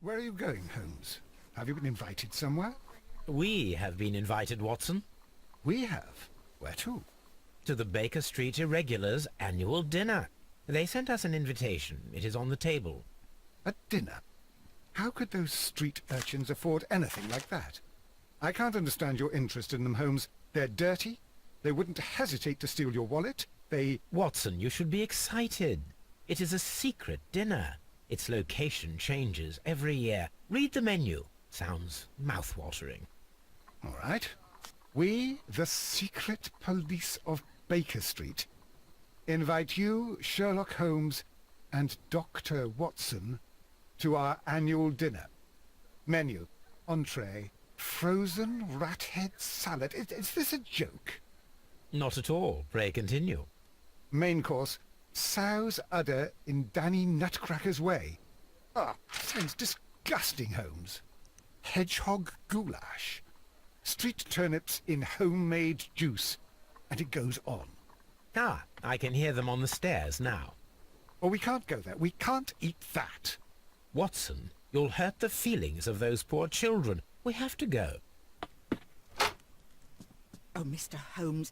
Where are you going, Holmes? Have you been invited somewhere? We have been invited, Watson, We have. Where to? to the Baker Street Irregulars' annual dinner. They sent us an invitation. It is on the table. A dinner? How could those street urchins afford anything like that? I can't understand your interest in them, Holmes. They're dirty. They wouldn't hesitate to steal your wallet. Watson, you should be excited. It is a secret dinner. Its location changes every year. Read the menu. Sounds mouth-watering. All right. We, the secret police of Baker Street, invite you, Sherlock Holmes, and Dr. Watson to our annual dinner. Menu, entree, frozen rat head salad. Is this a joke? Not at all. Pray continue. Main course, sow's udder in Danny Nutcracker's way. Ah, sounds disgusting, Holmes. Hedgehog goulash. Street turnips in homemade juice. And it goes on. Ah, I can hear them on the stairs now. Oh, we can't go there. We can't eat that. Watson, you'll hurt the feelings of those poor children. We have to go. Oh, Mr. Holmes.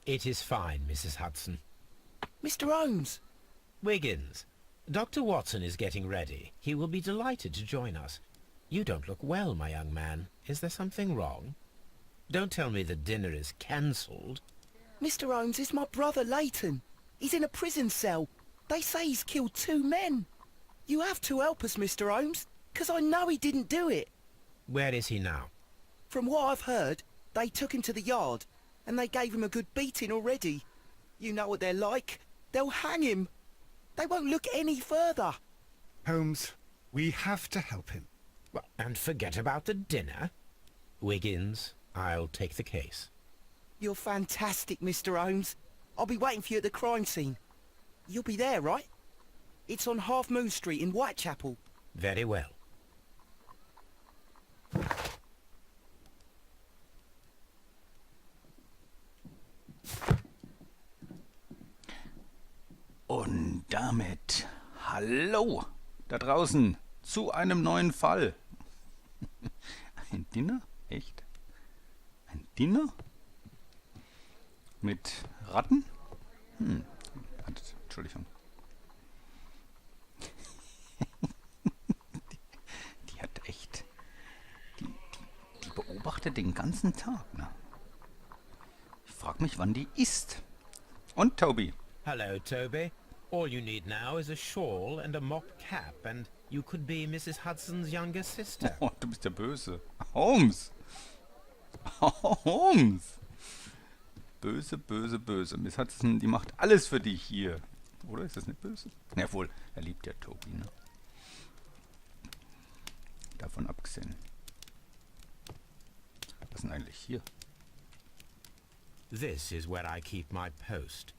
It is fine, Mrs. Hudson. Mr. Holmes! Wiggins, Dr. Watson is getting ready. He will be delighted to join us. You don't look well, my young man. Is there something wrong? Don't tell me the dinner is cancelled. Mr. Holmes is my brother Leighton. He's in a prison cell. They say he's killed 2 men. You have to help us, Mr. Holmes, 'cause I know he didn't do it. Where is he now? From what I've heard, they took him to the yard, and they gave him a good beating already. You know what they're like. They'll hang him. They won't look any further. Holmes, we have to help him. Well, and forget about the dinner? Wiggins, I'll take the case. You're fantastic, Mr. Holmes. I'll be waiting for you at the crime scene. You'll be there, right? It's on Half Moon Street in Whitechapel. Very well. Und damit hallo da draußen zu einem neuen Fall. Ein Dinner? Echt? Ein Dinner? Mit Ratten? Entschuldigung. Die hat echt... Die beobachtet den ganzen Tag, ne? Ich frag mich, wann die isst. Und Toby. Hello, Toby. All you need now is a shawl and a mock cap, and you could be Mrs. Hudson's younger sister. Oh, du bist ja böse. Holmes! Holmes! Böse, böse, böse. Miss Hudson, die macht alles für dich hier. Oder ist das nicht böse? Ja, wohl, er liebt ja Toby, ne? Davon abgesehen. Was ist denn eigentlich hier? This is where I keep my post.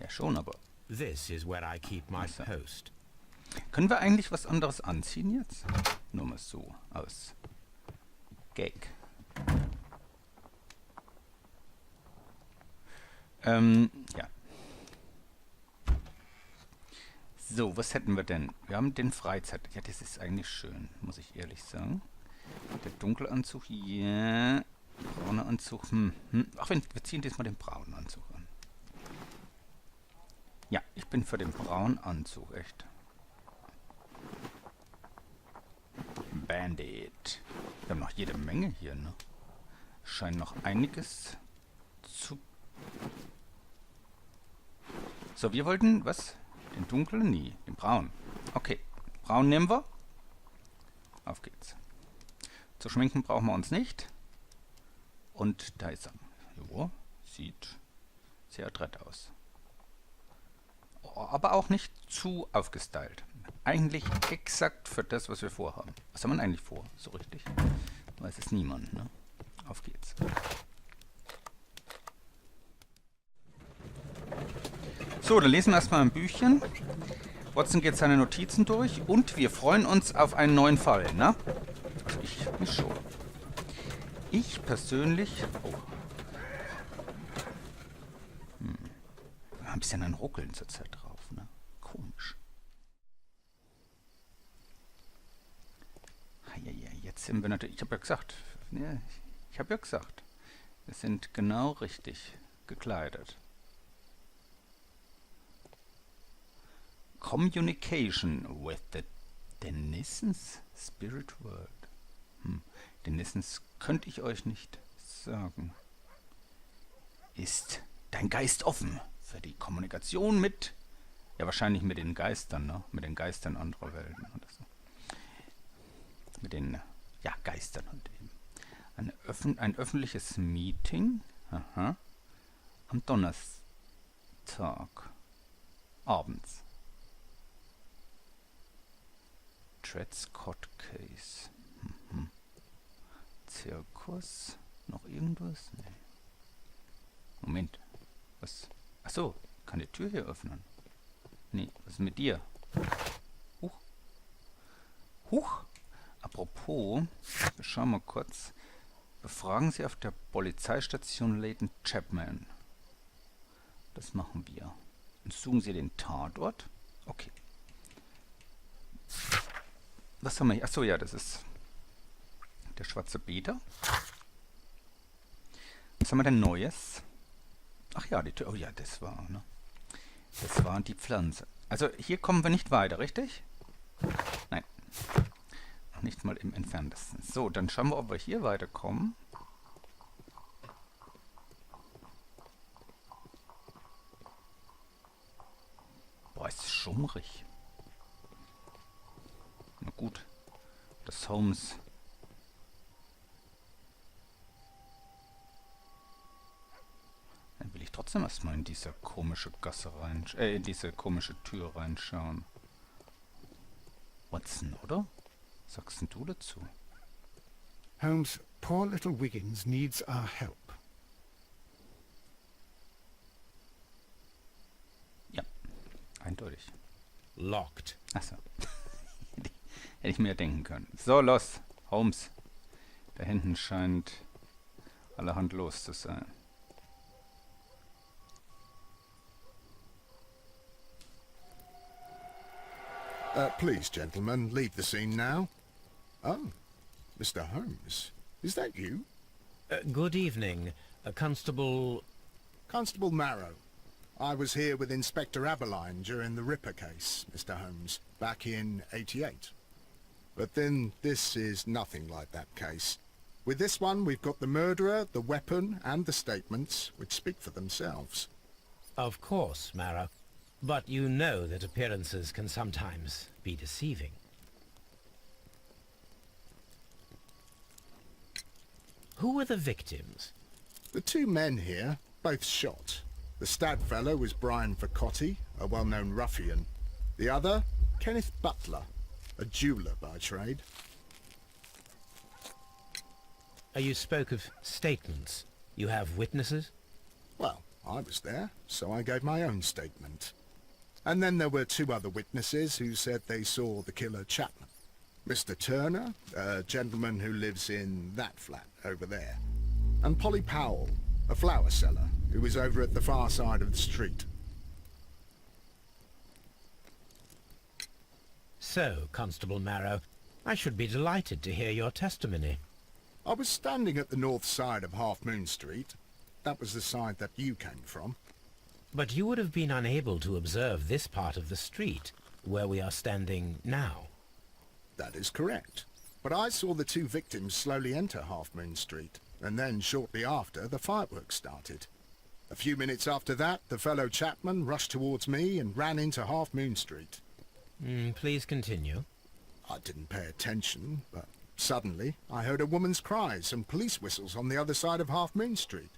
Ja, schon, aber... This is where I keep my So. post. Können wir eigentlich was anderes anziehen jetzt? Nur mal so, aus Gag. Ja. So, was hätten wir denn? Wir haben den Freizeit... Ja, das ist eigentlich schön, muss ich ehrlich sagen. Der dunkle Anzug, ja. Brauner Anzug, Ach, wir ziehen diesmal den braunen Anzug an. Ja, ich bin für den braunen Anzug, echt. Bandit. Wir haben noch jede Menge hier, ne? Scheint noch einiges zu... So, wir wollten, was? Den dunklen? Nee, den braunen. Okay, braun nehmen wir. Auf geht's. Zu schminken brauchen wir uns nicht. Und da ist er. Jo, sieht sehr adrett aus. Oh, aber auch nicht zu aufgestylt. Eigentlich exakt für das, was wir vorhaben. Was haben wir eigentlich vor? So richtig? Weiß es niemand, ne? Auf geht's. So, dann lesen wir erstmal ein Büchchen. Watson geht seine Notizen durch und wir freuen uns auf einen neuen Fall, ne? Also ich mich schon. Ich persönlich... Oh. Wir haben ein bisschen ein Ruckeln zurzeit drauf, ne? Komisch. Jetzt sind wir natürlich... Ich habe ja gesagt... Ja, ich habe ja gesagt. Wir sind genau richtig gekleidet. Communication with the Denizens Spirit World. Denizens könnte ich euch nicht sagen. Ist dein Geist offen für die Kommunikation mit... Ja, wahrscheinlich mit den Geistern, ne? Mit den Geistern anderer Welten oder so. Mit den, ja, Geistern halt eben. Ein öffentliches Meeting, aha, am Donnerstag, abends. Dred Scott Case. Zirkus, noch irgendwas? Nee. Moment, was? Achso, kann die Tür hier öffnen? Nee, was ist mit dir? Huch. Huch. Apropos, wir schauen mal kurz. Befragen Sie auf der Polizeistation Leighton Chapman. Das machen wir. Und suchen Sie den Tatort. Okay. Was haben wir hier? Achso, ja, das ist der schwarze Peter. Was haben wir denn Neues? Ach ja, die Tür. Oh ja, das war, ne? Das war die Pflanze. Also hier kommen wir nicht weiter, richtig? Nein. Noch nicht mal im Entferntesten. So, dann schauen wir, ob wir hier weiterkommen. Boah, ist es schummrig. Na gut. Das Holmes... Dann will ich trotzdem erstmal in diese komische Gasse rein... in diese komische Tür reinschauen. Watson, oder? Sagst denn du dazu? Holmes, poor little Wiggins needs our help. Ja, eindeutig. Locked. Achso. Hätte ich mir denken können. So, los, Holmes. Da hinten scheint allerhand los zu sein. Please, gentlemen, leave the scene now. Oh, Mr. Holmes. Is that you? Good evening, Constable... Constable Marrow. I was here with Inspector Aberline during the Ripper case, Mr. Holmes, back in '88. But then this is nothing like that case. With this one, we've got the murderer, the weapon, and the statements, which speak for themselves. Of course, Mara. But you know that appearances can sometimes be deceiving. Who were the victims? The two men here, both shot. The stab fellow was Brian Vercotti, a well-known ruffian. The other, Kenneth Butler, a jeweller by trade. You spoke of statements. You have witnesses? Well, I was there, so I gave my own statement. And then there were two other witnesses who said they saw the killer Chapman. Mr. Turner, a gentleman who lives in that flat over there. And Polly Powell, a flower seller, who was over at the far side of the street. So, Constable Marrow, I should be delighted to hear your testimony. I was standing at the north side of Half Moon Street. That was the side that you came from. But you would have been unable to observe this part of the street, where we are standing now. That is correct. But I saw the two victims slowly enter Half Moon Street, and then shortly after, the fireworks started. A few minutes after that, the fellow Chapman rushed towards me and ran into Half Moon Street. Please continue. I didn't pay attention, but suddenly I heard a woman's cries and police whistles on the other side of Half Moon Street.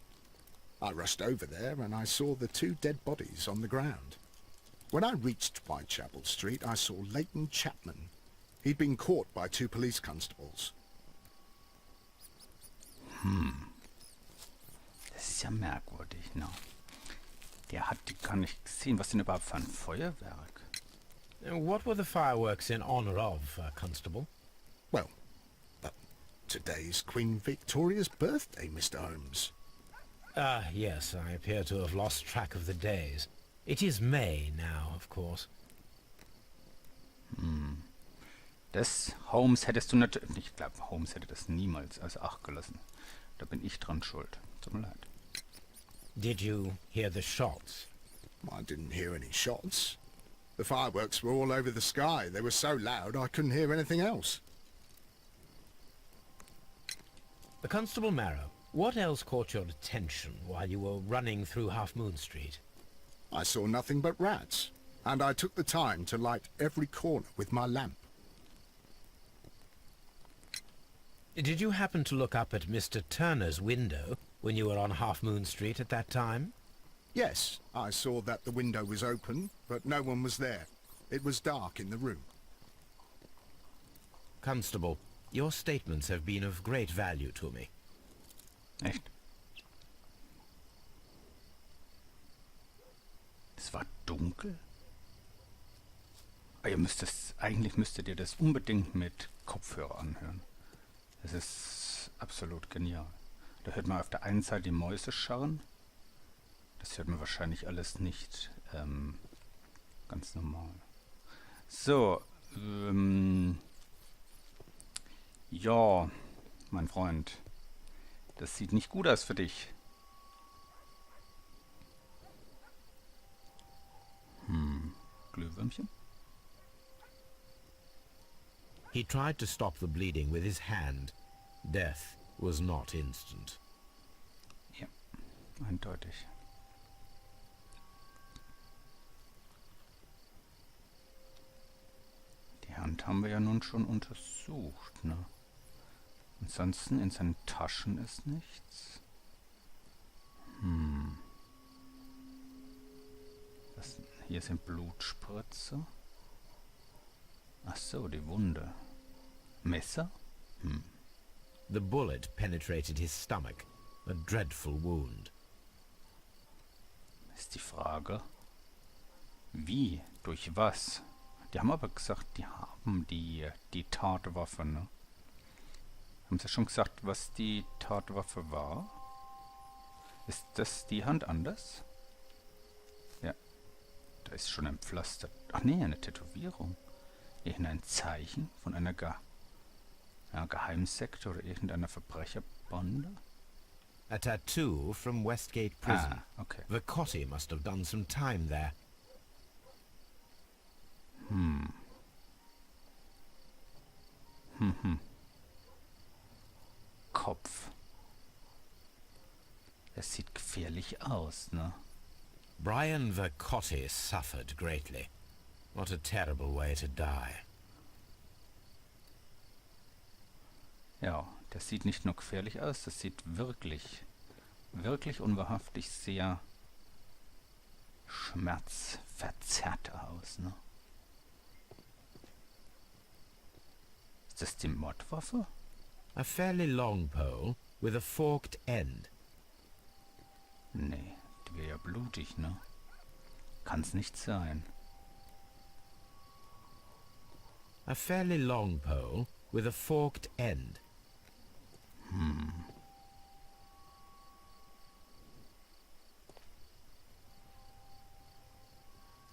I rushed over there and I saw the two dead bodies on the ground. When I reached Whitechapel Street, I saw Leighton Chapman. He'd been caught by two police constables. Das ist ja merkwürdig, ne? Der hat die gar nicht gesehen. Was denn überhaupt für ein Feuerwerk? What were the fireworks in honor of, Constable? Well, today's Queen Victoria's birthday, Mr. Holmes. Ah, yes, I appear to have lost track of the days. It is May now, of course. Das, Holmes, hättest du natürlich... Ich glaube, Holmes hätte das niemals außer Acht gelassen. Da bin ich dran schuld. Tut mir leid. Did you hear the shots? I didn't hear any shots. The fireworks were all over the sky. They were so loud I couldn't hear anything else. Constable Marrow, what else caught your attention while you were running through Half Moon Street? I saw nothing but rats, and I took the time to light every corner with my lamp. Did you happen to look up at Mr. Turner's window when you were on Half Moon Street at that time? Yes, I saw that the window was open, but no one was there. It was dark in the room. Constable, your statements have been of great value to me. Echt? Es war dunkel? Ah, eigentlich müsstet ihr das unbedingt mit Kopfhörer anhören. Das ist absolut genial. Da hört man auf der einen Seite die Mäuse scharren. Das hört man wahrscheinlich alles nicht ganz normal. So, ja, mein Freund, das sieht nicht gut aus für dich. Glühwürmchen? He tried to stop the bleeding with his hand. Death was not instant. Ja, eindeutig. Die Hand haben wir ja nun schon untersucht, ne? Ansonsten in seinen Taschen ist nichts. Hier sind Blutspritzer. Ach so, die Wunde. Messer? The bullet penetrated his stomach, a dreadful wound. Ist die Frage, wie, durch was? Die haben aber gesagt, die haben die Tatwaffe, ne? Haben sie schon gesagt, was die Tatwaffe war? Ist das die Hand anders? Ja, da ist schon ein Pflaster. Ach nee, eine Tätowierung. Irgendein Zeichen von einer Geheimsekte oder irgendeiner Verbrecherbande? A tattoo from Westgate Prison. Ah, okay. The Cotty must have done some time there. Kopf. Das sieht gefährlich aus, ne? Brian Vercotti suffered greatly. What a terrible way to die. Ja, das sieht nicht nur gefährlich aus, das sieht wirklich und wahrhaftig sehr schmerzverzerrt aus, ne? Ist das die Mordwaffe? A fairly long pole with a forked end. Nee, die wäre ja blutig, ne? Kann's nicht sein. A fairly long pole with a forked end.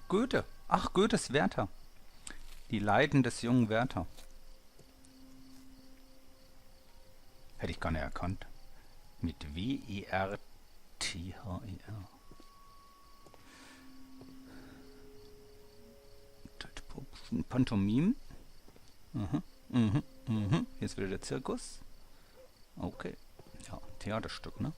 Goethe. Ach, Goethes Werther. Die Leiden des jungen Werther. Hätte ich gar nicht erkannt. Mit W-E-R-T-H-E-R. Pantomime. Hier ist wieder der Zirkus. Okay. Ja, Theaterstück, ne?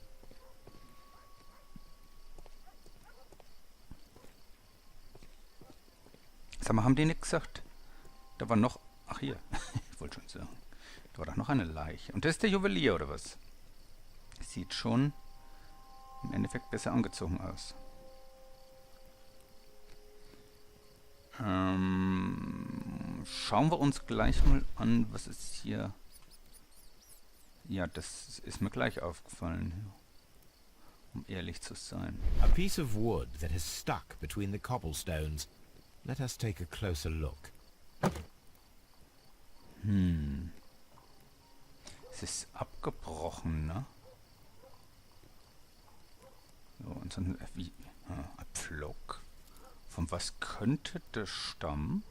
Sag mal, haben die nicht gesagt? Da war noch... Ach hier, ich wollte schon sagen. Da war doch noch eine Leiche. Und das ist der Juwelier, oder was? Sieht schon im Endeffekt besser angezogen aus. Schauen wir uns gleich mal an, was ist hier... Ja, das ist mir gleich aufgefallen, um ehrlich zu sein. A piece of wood that has stuck between the cobblestones. Let us take a closer look. Es ist abgebrochen, ne? So, und dann wie... ein Pflock. Von was könnte das stammen?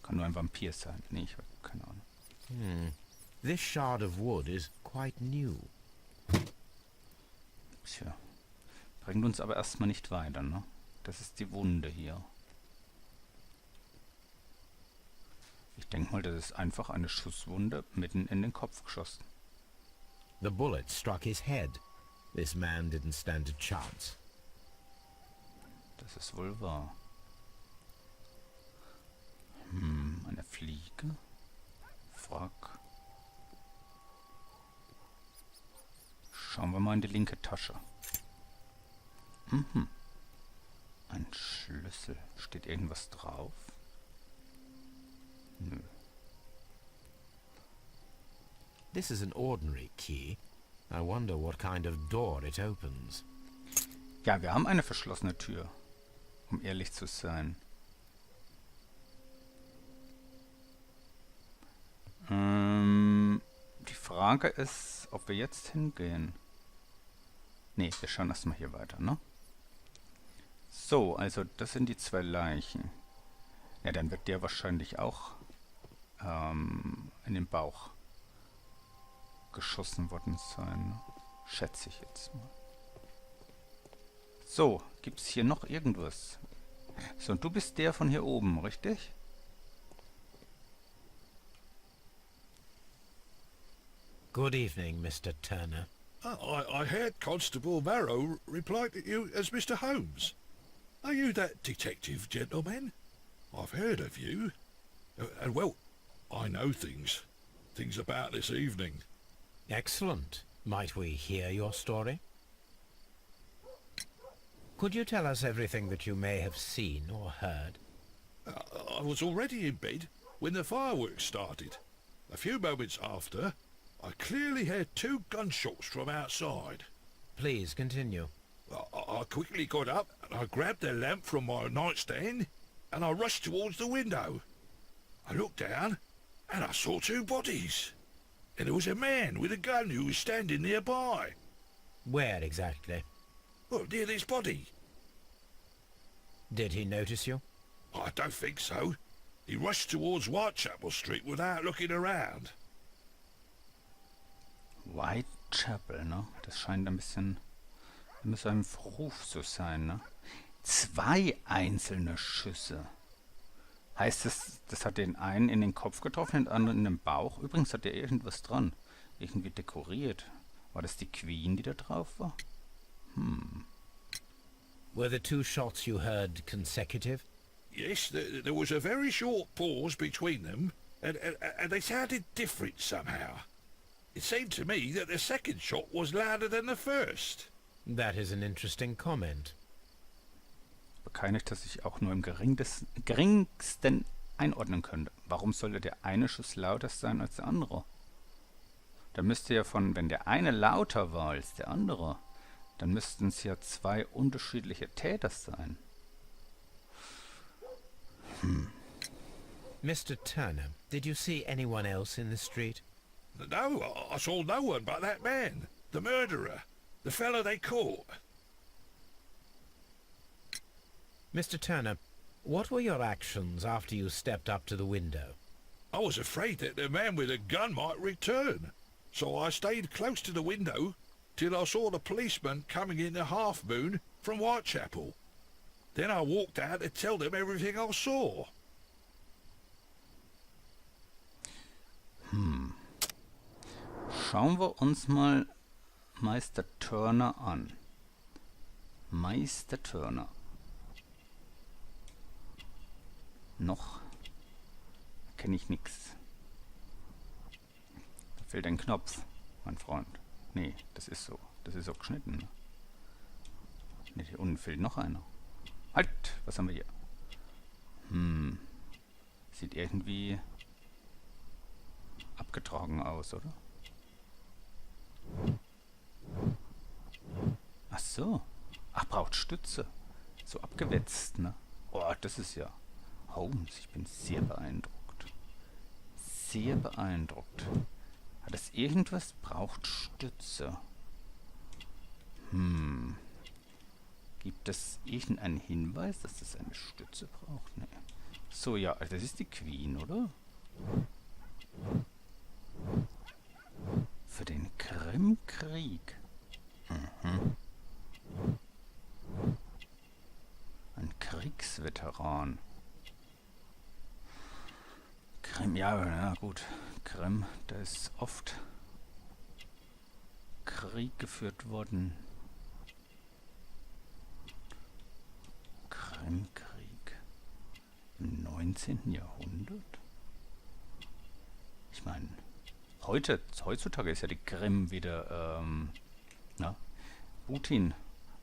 Kann nur ein Vampir sein. Nee, ich habe keine Ahnung. This shard of wood is quite new. Tja. Bringt uns aber erstmal nicht weiter, ne? Das ist die Wunde hier. Ich denke mal, das ist einfach eine Schusswunde mitten in den Kopf geschossen. The bullet struck his head. This man didn't stand a chance. Das ist wohl wahr. Eine Fliege. Frack. Schauen wir mal in die linke Tasche. Ein Schlüssel. Steht irgendwas drauf? Nö. This is an ordinary key. I wonder what kind of door it opens. Ja, wir haben eine verschlossene Tür. Um ehrlich zu sein. Die Frage ist, ob wir jetzt hingehen. Ne, wir schauen erstmal hier weiter, ne? So, also das sind die 2 Leichen. Ja, dann wird der wahrscheinlich auch in den Bauch geschossen worden sein, ne? Schätze ich jetzt mal. So, gibt's hier noch irgendwas? So, und du bist der von hier oben, richtig? Good evening, Mr. Turner. I heard Constable Marrow reply to you as Mr. Holmes. Are you that detective gentleman? I've heard of you. And well, I know things about this evening. Excellent. Might we hear your story? Could you tell us everything that you may have seen or heard? I was already in bed when the fireworks started. A few moments after, I clearly heard 2 gunshots from outside. Please continue. I quickly got up and I grabbed the lamp from my nightstand and I rushed towards the window. I looked down and I saw 2 bodies. And there was a man with a gun who was standing nearby. Where exactly? Well, near this body. Did he notice you? I don't think so. He rushed towards Whitechapel Street without looking around. Whitechapel, ne? Das scheint ein bisschen mit seinem Ruf zu sein, ne? 2 einzelne Schüsse. Heißt es, das hat den einen in den Kopf getroffen, den anderen in den Bauch? Übrigens hat er irgendwas dran. Irgendwie dekoriert. War das die Queen, die da drauf war? Were the 2 shots you heard consecutive? Yes, there was a very short pause between them, and they sounded different somehow. It seemed to me that the second shot was louder than the first. That is an interesting comment. Keine, dass ich auch nur im geringsten einordnen könnte. Warum sollte der eine Schuss lauter sein als der andere? Da müsste ja wenn der eine lauter war als der andere, dann müssten es ja 2 unterschiedliche Täter sein. Mr. Turner, did you see anyone else in the street? No, I saw no one but that man, the murderer, the fellow they caught. Mr. Turner, what were your actions after you stepped up to the window? I was afraid that the man with the gun might return, so I stayed close to the window till I saw the policeman coming in the Half Moon from Whitechapel. Then I walked out to tell them everything I saw. Schauen wir uns mal Meister Turner an. Meister Turner. Noch kenne ich nichts. Da fehlt ein Knopf, mein Freund. Nee, das ist so. Das ist so geschnitten. Ne? Nee, hier unten fehlt noch einer. Halt! Was haben wir hier? Sieht irgendwie abgetragen aus, oder? Ach so. Ach, braucht Stütze. So abgewetzt, ne? Oh, das ist ja... Holmes, ich bin sehr beeindruckt. Sehr beeindruckt. Hat es irgendwas? Braucht Stütze. Gibt es irgendeinen Hinweis, dass es eine Stütze braucht? Nee. So, ja, das ist die Queen, oder? Für den Krimkrieg. Mhm. Ein Kriegsveteran. Krim, ja, gut. Krim, da ist oft Krieg geführt worden. Krimkrieg im 19. Jahrhundert? Ich meine, heutzutage ist ja die Krim wieder, na, Putin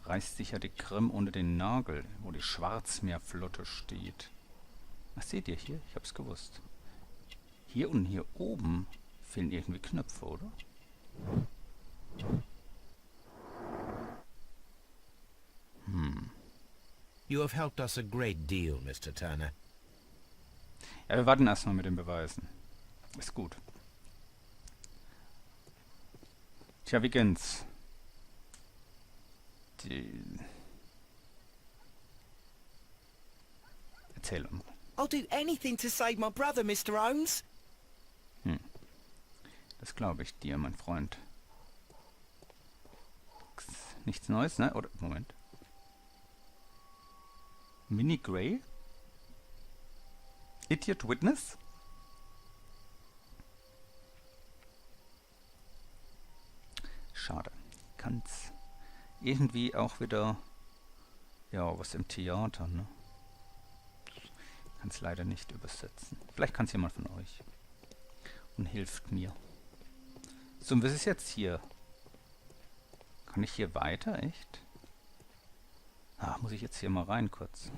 reißt sich ja die Krim unter den Nagel, wo die Schwarzmeerflotte steht. Ach, seht ihr hier? Ich hab's gewusst. Hier und hier oben fehlen irgendwie Knöpfe, oder? You have helped us a great deal, Mr. Turner. Ja, wir warten erstmal mit den Beweisen. Ist gut. Tja, wie geht's? Erzähl uns. I'll do anything to save my brother, Mr. Holmes. Das glaube ich dir, mein Freund. Nichts Neues, ne? Oder, Moment. Minnie Gray? Idiot Witness? Schade. Kann's irgendwie auch wieder... Ja, was im Theater, ne? Kann's leider nicht übersetzen. Vielleicht kann's jemand von euch. Und hilft mir. So, und was ist jetzt hier? Kann ich hier weiter, echt? Ah, muss ich jetzt hier mal rein kurz?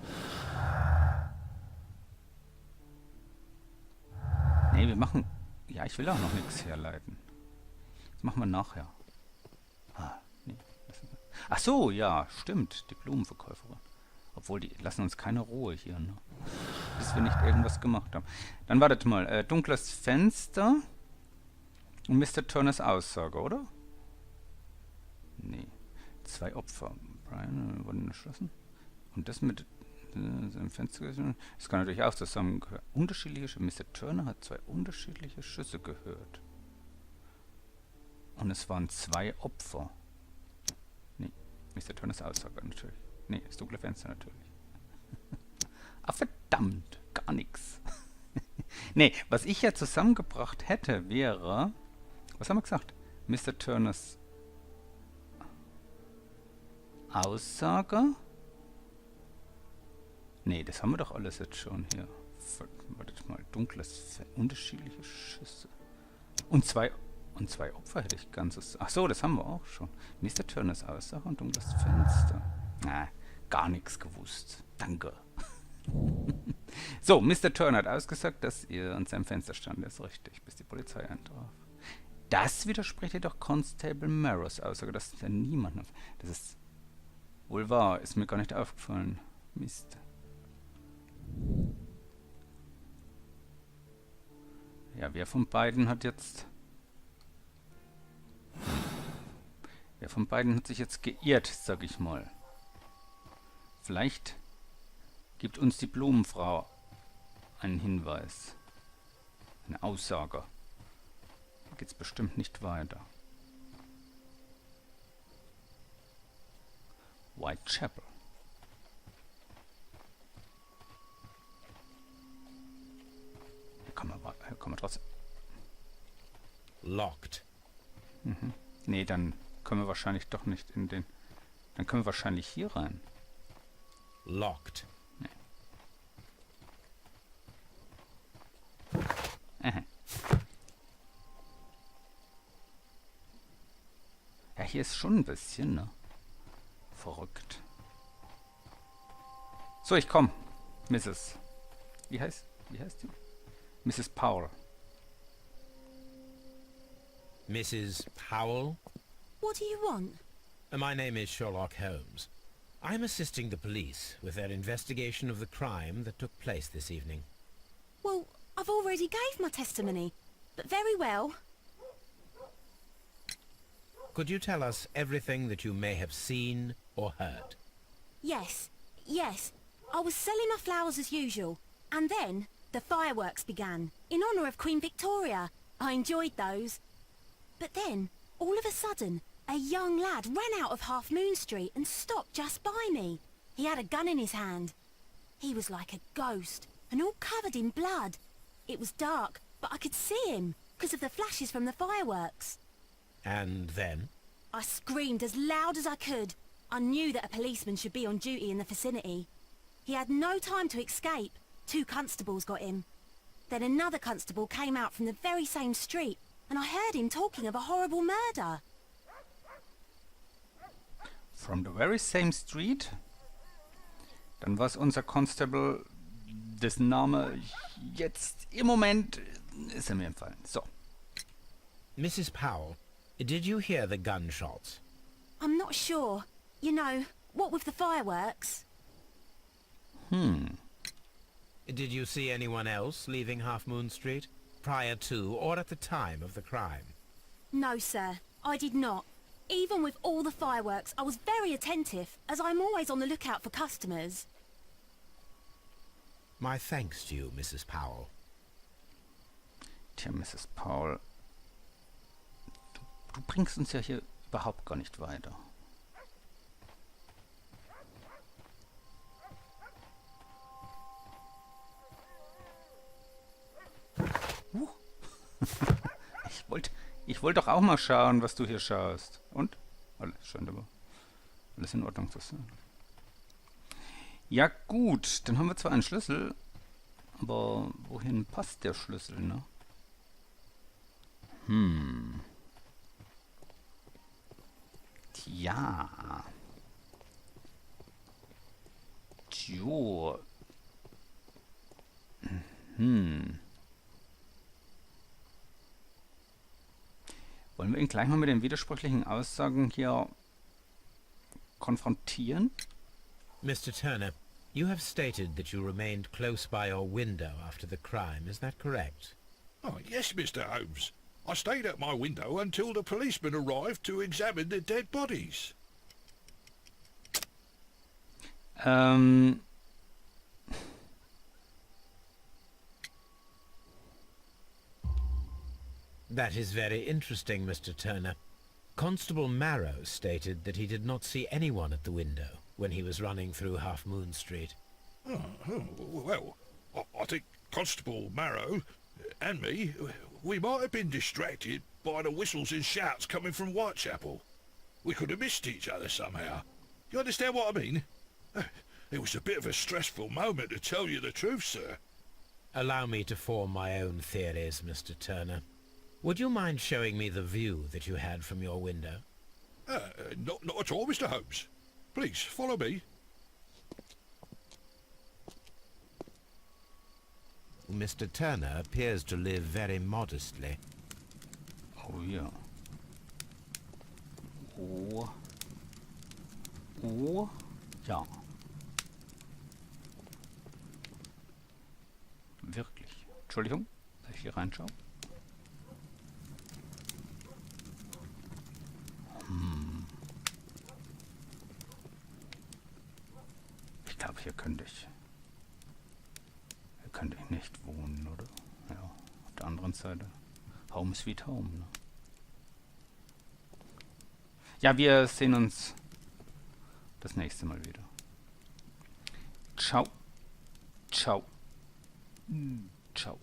Nee, wir machen... Ja, ich will auch noch nichts herleiten. Das machen wir nachher. Ah, nee. Ach so, ja, stimmt. Die Blumenverkäuferin. Obwohl, die lassen uns keine Ruhe hier, ne? Bis wir nicht irgendwas gemacht haben. Dann wartet mal. Dunkles Fenster. Und Mr. Turners Aussage, oder? Nee. 2 Opfer. Brian wurden erschossen. Und das mit seinem Fenster. Es kann natürlich auch zusammen unterschiedliche. Mr. Turner hat 2 unterschiedliche Schüsse gehört. Und es waren 2 Opfer. Nee. Mr. Turners Aussage natürlich. Nee, das dunkle Fenster natürlich. Ah, verdammt. Gar nichts. Nee, was ich ja zusammengebracht hätte, wäre... Was haben wir gesagt? Mr. Turners Aussage? Nee, das haben wir doch alles jetzt schon hier. Wartet mal, dunkles, unterschiedliche Schüsse. Und zwei Opfer hätte ich ganzes... Ach so, das haben wir auch schon. Mr. Turners Aussage und dunkles Fenster. Na, gar nichts gewusst. Danke. So, Mr. Turner hat ausgesagt, dass ihr an seinem Fenster stand. Das ist richtig, bis die Polizei eintraf. Das widerspricht jedoch Constable Marrows Aussage, dass da niemand... Das ist wohl wahr, ist mir gar nicht aufgefallen. Mist. Ja, wer von beiden hat jetzt... Wer von beiden hat sich jetzt geirrt, sag ich mal. Vielleicht gibt uns die Blumenfrau einen Hinweis. Eine Aussage. Da geht's bestimmt nicht weiter. Whitechapel. Hier kann man trotzdem... Locked. Mhm. Nee, dann können wir wahrscheinlich doch nicht in den... Dann können wir wahrscheinlich hier rein. Locked. Nee. Ja, hier ist schon ein bisschen, ne? Verrückt. So, ich komm. Mrs. Wie heißt die? Mrs. Powell. Mrs. Powell? What do you want? My name is Sherlock Holmes. I'm assisting the police with their investigation of the crime that took place this evening. Well, I've already gave my testimony, but very well. Could you tell us everything that you may have seen or heard? Yes. I was selling my flowers as usual. And then the fireworks began, in honour of Queen Victoria. I enjoyed those. But then, all of a sudden, a young lad ran out of Half Moon Street and stopped just by me. He had a gun in his hand. He was like a ghost, and all covered in blood. It was dark, but I could see him, because of the flashes from the fireworks. And then? I screamed as loud as I could. I knew that a policeman should be on duty in the vicinity. He had no time to escape. 2 constables got him. Then another constable came out from the very same street, and I heard him talking of a horrible murder. From the very same street? Dann war es unser Constable, dessen Name jetzt im Moment ist er mir entfallen. So. Mrs. Powell, did you hear the gunshots? I'm not sure. You know, what with the fireworks? Did you see anyone else leaving Half Moon Street, prior to or at the time of the crime? No, sir, I did not. Even with all the fireworks, I was very attentive, as I'm always on the lookout for customers. My thanks to you, Mrs. Powell. Tja, Mrs. Powell, du bringst uns ja hier überhaupt gar nicht weiter. Ich wollte doch auch mal schauen, was du hier schaust. Und? Scheint aber alles in Ordnung zu sein. Ja gut, dann haben wir zwar einen Schlüssel, aber wohin passt der Schlüssel, ne? Tja. Tjo. Wollen wir ihn gleich mal mit den widersprüchlichen Aussagen hier konfrontieren? Mr. Turner, you have stated that you remained close by your window after the crime, is that correct? Oh, yes, Mr. Holmes. I stayed at my window until the policeman arrived to examine the dead bodies. That is very interesting, Mr. Turner. Constable Marrow stated that he did not see anyone at the window when he was running through Half Moon Street. Well, I think Constable Marrow and me, we might have been distracted by the whistles and shouts coming from Whitechapel. We could have missed each other somehow. You understand what I mean? It was a bit of a stressful moment, to tell you the truth, sir. Allow me to form my own theories, Mr. Turner. Would you mind showing me the view that you had from your window? Not at all, Mr. Holmes. Please, follow me. Mr. Turner appears to live very modestly. Oh ja. Oh ja. Wirklich. Entschuldigung, dass ich hier reinschaue. Ich glaube, hier könnte ich nicht wohnen, oder? Ja, auf der anderen Seite. Home sweet home, ne? Ja, wir sehen uns das nächste Mal wieder. Ciao. Ciao. Ciao.